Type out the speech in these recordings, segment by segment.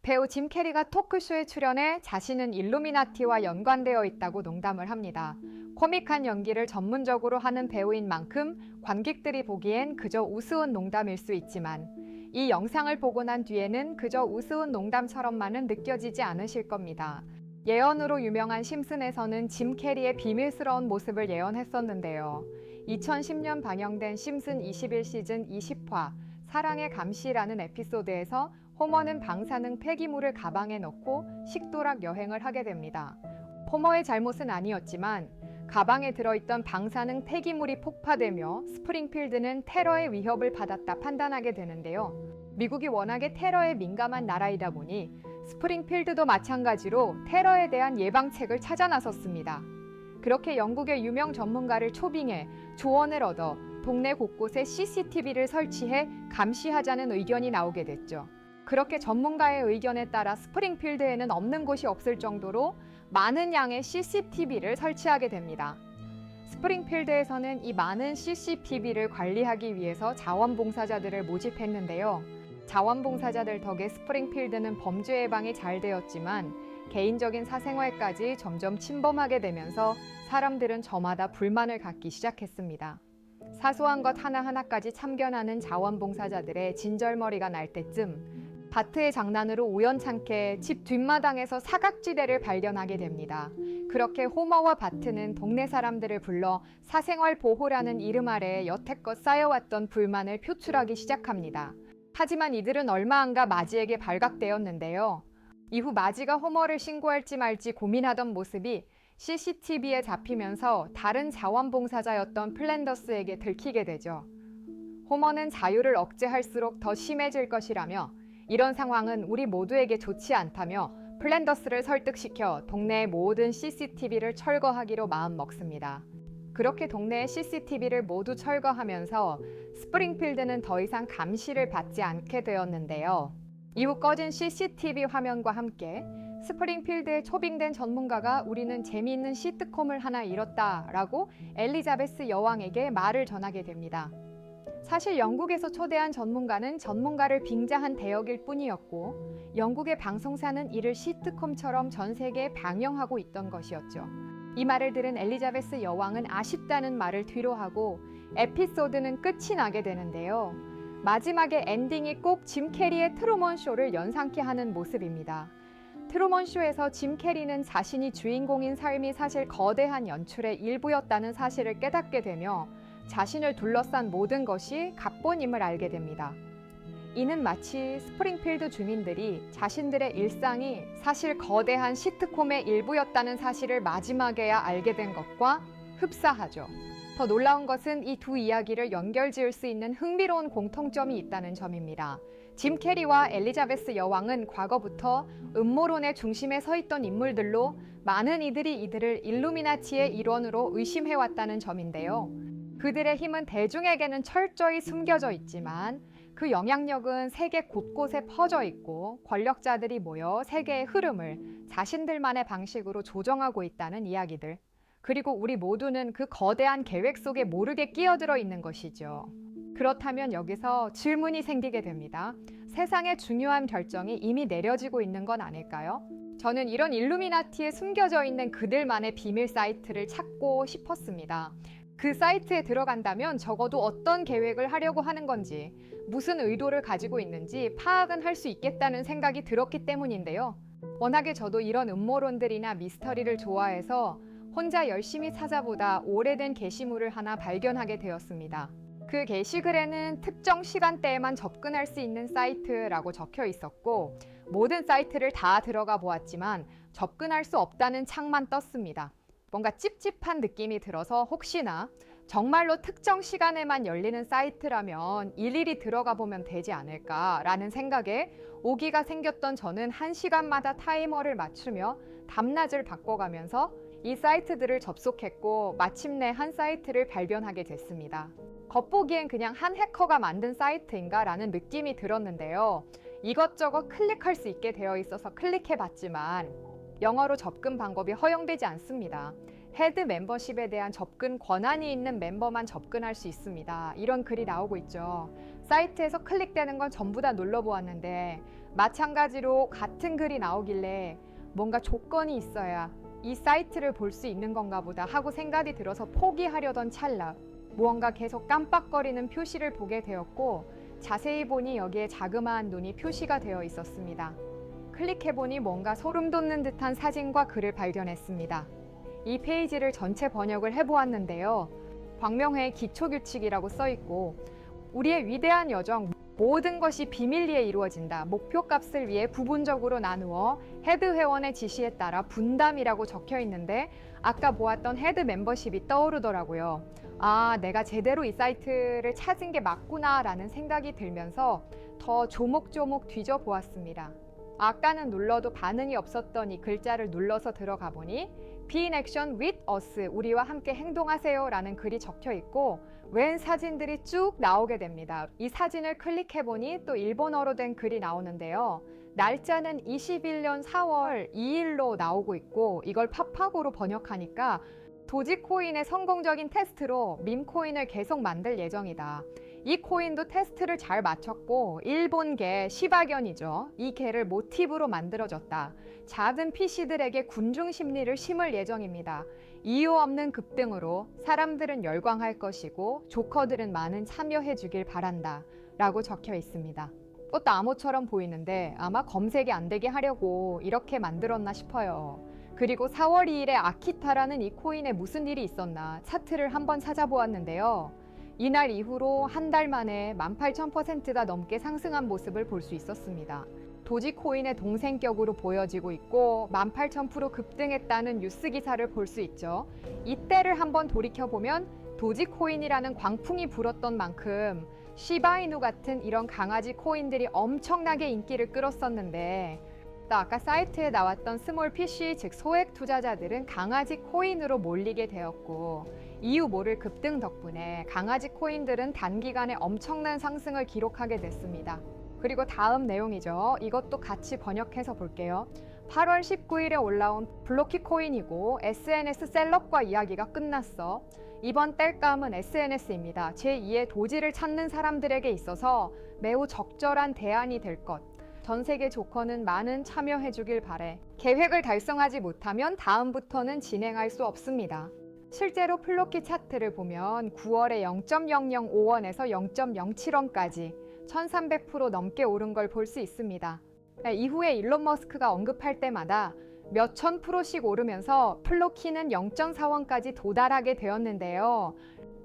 배우 짐 캐리가 토크쇼에 출연해 자신은 일루미나티와 연관되어 있다고 농담을 합니다. 코믹한 연기를 전문적으로 하는 배우인 만큼 관객들이 보기엔 그저 우스운 농담일 수 있지만 이 영상을 보고 난 뒤에는 그저 우스운 농담처럼만은 느껴지지 않으실 겁니다. 예언으로 유명한 심슨에서는 짐 캐리의 비밀스러운 모습을 예언했었는데요. 2010년 방영된 심슨 21시즌 20화 사랑의 감시라는 에피소드에서 호머는 방사능 폐기물을 가방에 넣고 식도락 여행을 하게 됩니다. 호머의 잘못은 아니었지만 가방에 들어있던 방사능 폐기물이 폭파되며 스프링필드는 테러의 위협을 받았다 판단하게 되는데요. 미국이 워낙에 테러에 민감한 나라이다 보니 스프링필드도 마찬가지로 테러에 대한 예방책을 찾아 나섰습니다. 그렇게 영국의 유명 전문가를 초빙해 조언을 얻어 동네 곳곳에 CCTV를 설치해 감시하자는 의견이 나오게 됐죠. 그렇게 전문가의 의견에 따라 스프링필드에는 없는 곳이 없을 정도로 많은 양의 CCTV를 설치하게 됩니다. 스프링필드에서는 이 많은 CCTV를 관리하기 위해서 자원봉사자들을 모집했는데요. 자원봉사자들 덕에 스프링필드는 범죄 예방이 잘 되었지만 개인적인 사생활까지 점점 침범하게 되면서 사람들은 저마다 불만을 갖기 시작했습니다. 사소한 것 하나하나까지 참견하는 자원봉사자들의 진절머리가 날 때쯤 바트의 장난으로 우연찮게 집 뒷마당에서 사각지대를 발견하게 됩니다. 그렇게 호머와 바트는 동네 사람들을 불러 사생활 보호라는 이름 아래 여태껏 쌓여왔던 불만을 표출하기 시작합니다. 하지만 이들은 얼마 안가 마지에게 발각되었는데요. 이후 마지가 호머를 신고할지 말지 고민하던 모습이 CCTV에 잡히면서 다른 자원봉사자였던 플랜더스에게 들키게 되죠. 호머는 자유를 억제할수록 더 심해질 것이라며 이런 상황은 우리 모두에게 좋지 않다며 플랜더스를 설득시켜 동네의 모든 CCTV를 철거하기로 마음먹습니다. 그렇게 동네의 CCTV를 모두 철거하면서 스프링필드는 더 이상 감시를 받지 않게 되었는데요. 이후 꺼진 CCTV 화면과 함께 스프링필드에 초빙된 전문가가 우리는 재미있는 시트콤을 하나 잃었다라고 엘리자베스 여왕에게 말을 전하게 됩니다. 사실 영국에서 초대한 전문가는 전문가를 빙자한 대역일 뿐이었고 영국의 방송사는 이를 시트콤처럼 전 세계에 방영하고 있던 것이었죠. 이 말을 들은 엘리자베스 여왕은 아쉽다는 말을 뒤로하고 에피소드는 끝이 나게 되는데요. 마지막에 엔딩이 꼭 짐 캐리의 트루먼 쇼를 연상케 하는 모습입니다. 트루먼 쇼에서 짐 캐리는 자신이 주인공인 삶이 사실 거대한 연출의 일부였다는 사실을 깨닫게 되며 자신을 둘러싼 모든 것이 각본임을 알게 됩니다. 이는 마치 스프링필드 주민들이 자신들의 일상이 사실 거대한 시트콤의 일부였다는 사실을 마지막에야 알게 된 것과 흡사하죠. 더 놀라운 것은 이 두 이야기를 연결지을 수 있는 흥미로운 공통점이 있다는 점입니다. 짐 캐리와 엘리자베스 여왕은 과거부터 음모론의 중심에 서 있던 인물들로 많은 이들이 이들을 일루미나티의 일원으로 의심해왔다는 점인데요. 그들의 힘은 대중에게는 철저히 숨겨져 있지만 그 영향력은 세계 곳곳에 퍼져 있고 권력자들이 모여 세계의 흐름을 자신들만의 방식으로 조정하고 있다는 이야기들. 그리고 우리 모두는 그 거대한 계획 속에 모르게 끼어들어 있는 것이죠. 그렇다면 여기서 질문이 생기게 됩니다. 세상의 중요한 결정이 이미 내려지고 있는 건 아닐까요? 저는 이런 일루미나티에 숨겨져 있는 그들만의 비밀 사이트를 찾고 싶었습니다. 그 사이트에 들어간다면 적어도 어떤 계획을 하려고 하는 건지, 무슨 의도를 가지고 있는지 파악은 할 수 있겠다는 생각이 들었기 때문인데요. 워낙에 저도 이런 음모론들이나 미스터리를 좋아해서 혼자 열심히 찾아보다 오래된 게시물을 하나 발견하게 되었습니다. 그 게시글에는 특정 시간대에만 접근할 수 있는 사이트라고 적혀 있었고 모든 사이트를 다 들어가 보았지만 접근할 수 없다는 창만 떴습니다. 뭔가 찝찝한 느낌이 들어서 혹시나 정말로 특정 시간에만 열리는 사이트라면 일일이 들어가 보면 되지 않을까라는 생각에 오기가 생겼던 저는 1시간마다 타이머를 맞추며 밤낮을 바꿔가면서 이 사이트들을 접속했고 마침내 한 사이트를 발견하게 됐습니다. 겉보기엔 그냥 한 해커가 만든 사이트인가 라는 느낌이 들었는데요. 이것저것 클릭할 수 있게 되어 있어서 클릭해봤지만 영어로 접근 방법이 허용되지 않습니다. 헤드 멤버십에 대한 접근 권한이 있는 멤버만 접근할 수 있습니다. 이런 글이 나오고 있죠. 사이트에서 클릭되는 건 전부 다 눌러보았는데 마찬가지로 같은 글이 나오길래 뭔가 조건이 있어야 이 사이트를 볼 수 있는 건가 보다 하고 생각이 들어서 포기하려던 찰나 무언가 계속 깜빡거리는 표시를 보게 되었고 자세히 보니 여기에 자그마한 눈이 표시가 되어 있었습니다. 클릭해보니 뭔가 소름 돋는 듯한 사진과 글을 발견했습니다. 이 페이지를 전체 번역을 해보았는데요. 광명회의 기초규칙이라고 써있고 우리의 위대한 여정 모든 것이 비밀리에 이루어진다. 목표값을 위해 부분적으로 나누어 헤드 회원의 지시에 따라 분담이라고 적혀 있는데 아까 보았던 헤드 멤버십이 떠오르더라고요. 아, 내가 제대로 이 사이트를 찾은 게 맞구나 라는 생각이 들면서 더 조목조목 뒤져보았습니다. 아까는 눌러도 반응이 없었던 이 글자를 눌러서 들어가 보니 Be in action with us, 우리와 함께 행동하세요 라는 글이 적혀 있고 웬 사진들이 쭉 나오게 됩니다. 이 사진을 클릭해보니 또 일본어로 된 글이 나오는데요. 날짜는 21년 4월 2일로 나오고 있고 이걸 파파고로 번역하니까 도지코인의 성공적인 테스트로 밈코인을 계속 만들 예정이다. 이 코인도 테스트를 잘 마쳤고 일본계 시바견이죠. 이 개를 모티브로 만들어졌다. 작은 PC들에게 군중 심리를 심을 예정입니다. 이유 없는 급등으로 사람들은 열광할 것이고 조커들은 많은 참여해 주길 바란다 라고 적혀 있습니다. 그것도 암호처럼 보이는데 아마 검색이 안 되게 하려고 이렇게 만들었나 싶어요. 그리고 4월 2일에 아키타라는 이 코인에 무슨 일이 있었나 차트를 한번 찾아보았는데요. 이날 이후로 한 달 만에 18,000%가 넘게 상승한 모습을 볼 수 있었습니다. 도지코인의 동생격으로 보여지고 있고 18,000% 급등했다는 뉴스 기사를 볼 수 있죠. 이때를 한번 돌이켜보면 도지코인이라는 광풍이 불었던 만큼 시바이누 같은 이런 강아지 코인들이 엄청나게 인기를 끌었었는데 또 아까 사이트에 나왔던 스몰 PC 즉 소액 투자자들은 강아지 코인으로 몰리게 되었고 이유 모를 급등 덕분에 강아지 코인들은 단기간에 엄청난 상승을 기록하게 됐습니다. 그리고 다음 내용이죠. 이것도 같이 번역해서 볼게요. 8월 19일에 올라온 블로키 코인이고 SNS 셀럽과 이야기가 끝났어. 이번 땔감은 SNS입니다. 제2의 도지를 찾는 사람들에게 있어서 매우 적절한 대안이 될 것. 전 세계 조커는 많은 참여해주길 바래. 계획을 달성하지 못하면 다음부터는 진행할 수 없습니다. 실제로 플로키 차트를 보면 9월에 0.005원에서 0.07원까지 1300% 넘게 오른 걸 볼 수 있습니다. 이후에 일론 머스크가 언급할 때마다 몇천 프로씩 오르면서 플로키는 0.4원까지 도달하게 되었는데요.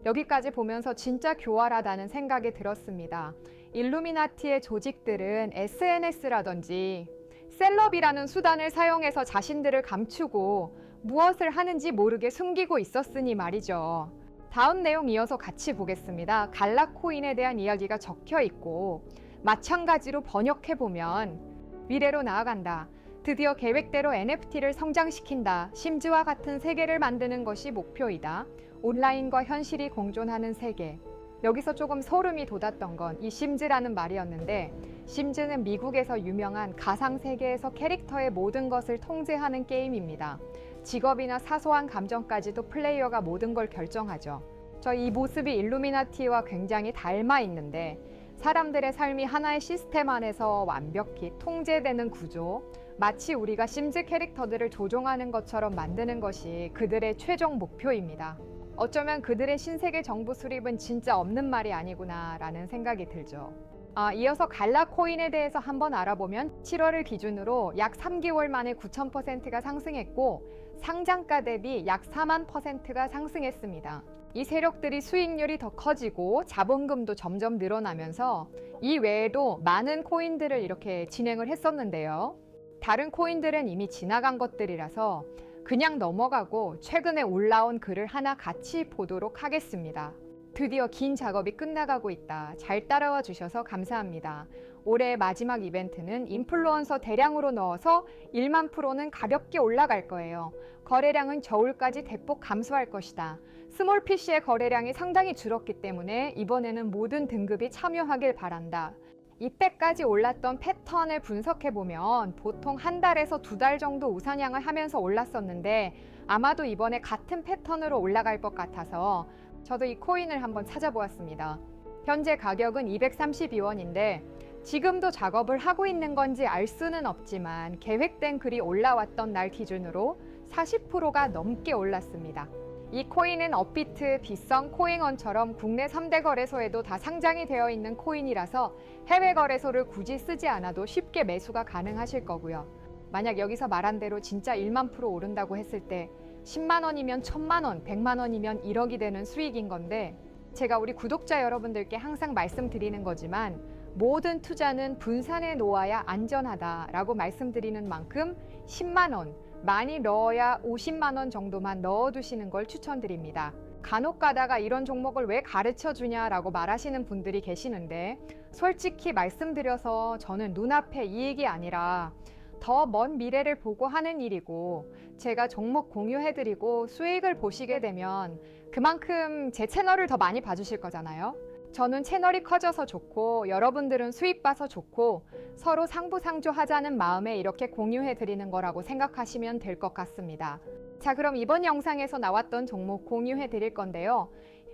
여기까지 보면서 진짜 교활하다는 생각이 들었습니다. 일루미나티의 조직들은 SNS라든지 셀럽이라는 수단을 사용해서 자신들을 감추고 무엇을 하는지 모르게 숨기고 있었으니 말이죠. 다음 내용 이어서 같이 보겠습니다. 갈라코인에 대한 이야기가 적혀 있고 마찬가지로 번역해보면 미래로 나아간다. 드디어 계획대로 NFT를 성장시킨다. 심즈와 같은 세계를 만드는 것이 목표이다. 온라인과 현실이 공존하는 세계. 여기서 조금 소름이 돋았던 건 이 심즈라는 말이었는데 심즈는 미국에서 유명한 가상세계에서 캐릭터의 모든 것을 통제하는 게임입니다. 직업이나 사소한 감정까지도 플레이어가 모든 걸 결정하죠. 저 이 모습이 일루미나티와 굉장히 닮아 있는데 사람들의 삶이 하나의 시스템 안에서 완벽히 통제되는 구조, 마치 우리가 심즈 캐릭터들을 조종하는 것처럼 만드는 것이 그들의 최종 목표입니다. 어쩌면 그들의 신세계 정부 수립은 진짜 없는 말이 아니구나 라는 생각이 들죠. 이어서 갈라코인에 대해서 한번 알아보면 7월을 기준으로 약 3개월 만에 9,000%가 상승했고 상장가 대비 약 40,000%가 상승했습니다. 이 세력들이 수익률이 더 커지고 자본금도 점점 늘어나면서 이 외에도 많은 코인들을 이렇게 진행을 했었는데요. 다른 코인들은 이미 지나간 것들이라서 그냥 넘어가고 최근에 올라온 글을 하나 같이 보도록 하겠습니다. 드디어 긴 작업이 끝나가고 있다. 잘 따라와 주셔서 감사합니다. 올해의 마지막 이벤트는 인플루언서 대량으로 넣어서 1만 프로는 가볍게 올라갈 거예요. 거래량은 겨울까지 대폭 감소할 것이다. 스몰 PC의 거래량이 상당히 줄었기 때문에 이번에는 모든 등급이 참여하길 바란다. 이때까지 올랐던 패턴을 분석해보면 보통 한 달에서 두 달 정도 우상향을 하면서 올랐었는데 아마도 이번에 같은 패턴으로 올라갈 것 같아서 저도 이 코인을 한번 찾아보았습니다. 현재 가격은 232원인데 지금도 작업을 하고 있는 건지 알 수는 없지만 계획된 글이 올라왔던 날 기준으로 40%가 넘게 올랐습니다. 이 코인은 업비트, 빗성, 코잉언처럼 국내 3대 거래소에도 다 상장이 되어 있는 코인이라서 해외 거래소를 굳이 쓰지 않아도 쉽게 매수가 가능하실 거고요. 만약 여기서 말한 대로 진짜 1만 프로 오른다고 했을 때 10만 원이면 1000만 원, 100만 원이면 1억이 되는 수익인 건데, 제가 우리 구독자 여러분들께 항상 말씀드리는 거지만 모든 투자는 분산해 놓아야 안전하다라고 말씀드리는 만큼 10만 원, 많이 넣어야 50만 원 정도만 넣어두시는 걸 추천드립니다. 간혹 가다가 이런 종목을 왜 가르쳐 주냐라고 말하시는 분들이 계시는데, 솔직히 말씀드려서 저는 눈앞의 이익이 아니라 더 먼 미래를 보고 하는 일이고, 제가 종목 공유해드리고 수익을 보시게 되면 그만큼 제 채널을 더 많이 봐주실 거잖아요. 저는 채널이 커져서 좋고 여러분들은 수익 봐서 좋고 서로 상부상조하자는 마음에 이렇게 공유해 드리는 거라고 생각하시면 될 것 같습니다. 자, 그럼 이번 영상에서 나왔던 종목 공유해 드릴 건데요.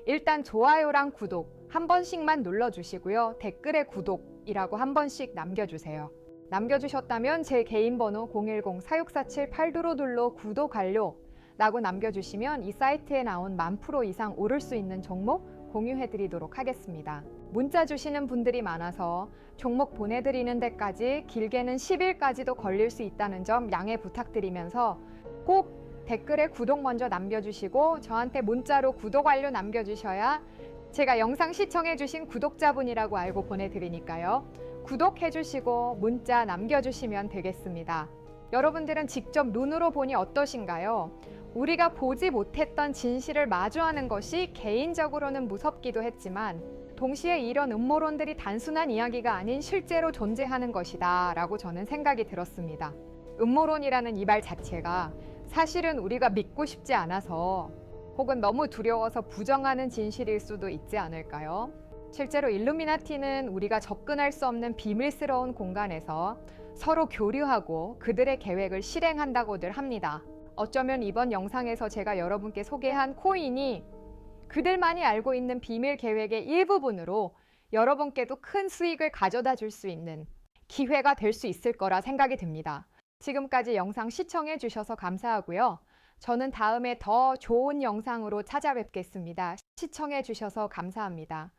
일단 좋아요랑 구독 한 번씩만 눌러주시고요. 댓글에 구독이라고 한 번씩 남겨주세요. 남겨주셨다면 제 개인 번호 010-4647-82로 눌러 구독 완료 라고 남겨주시면 이 사이트에 나온 10,000% 이상 오를 수 있는 종목 공유해드리도록 하겠습니다. 문자 주시는 분들이 많아서 종목 보내드리는 데까지 길게는 10일까지도 걸릴 수 있다는 점 양해 부탁드리면서 꼭 댓글에 구독 먼저 남겨주시고 저한테 문자로 구독 완료 남겨주셔야 제가 영상 시청해주신 구독자분이라고 알고 보내드리니까요. 구독해주시고 문자 남겨주시면 되겠습니다. 여러분들은 직접 눈으로 보니 어떠신가요? 우리가 보지 못했던 진실을 마주하는 것이 개인적으로는 무섭기도 했지만 동시에 이런 음모론들이 단순한 이야기가 아닌 실제로 존재하는 것이다 라고 저는 생각이 들었습니다. 음모론이라는 이 말 자체가 사실은 우리가 믿고 싶지 않아서 혹은 너무 두려워서 부정하는 진실일 수도 있지 않을까요? 실제로 일루미나티는 우리가 접근할 수 없는 비밀스러운 공간에서 서로 교류하고 그들의 계획을 실행한다고들 합니다. 어쩌면 이번 영상에서 제가 여러분께 소개한 코인이 그들만이 알고 있는 비밀 계획의 일부분으로 여러분께도 큰 수익을 가져다 줄 수 있는 기회가 될 수 있을 거라 생각이 듭니다. 지금까지 영상 시청해 주셔서 감사하고요. 저는 다음에 더 좋은 영상으로 찾아뵙겠습니다. 시청해 주셔서 감사합니다.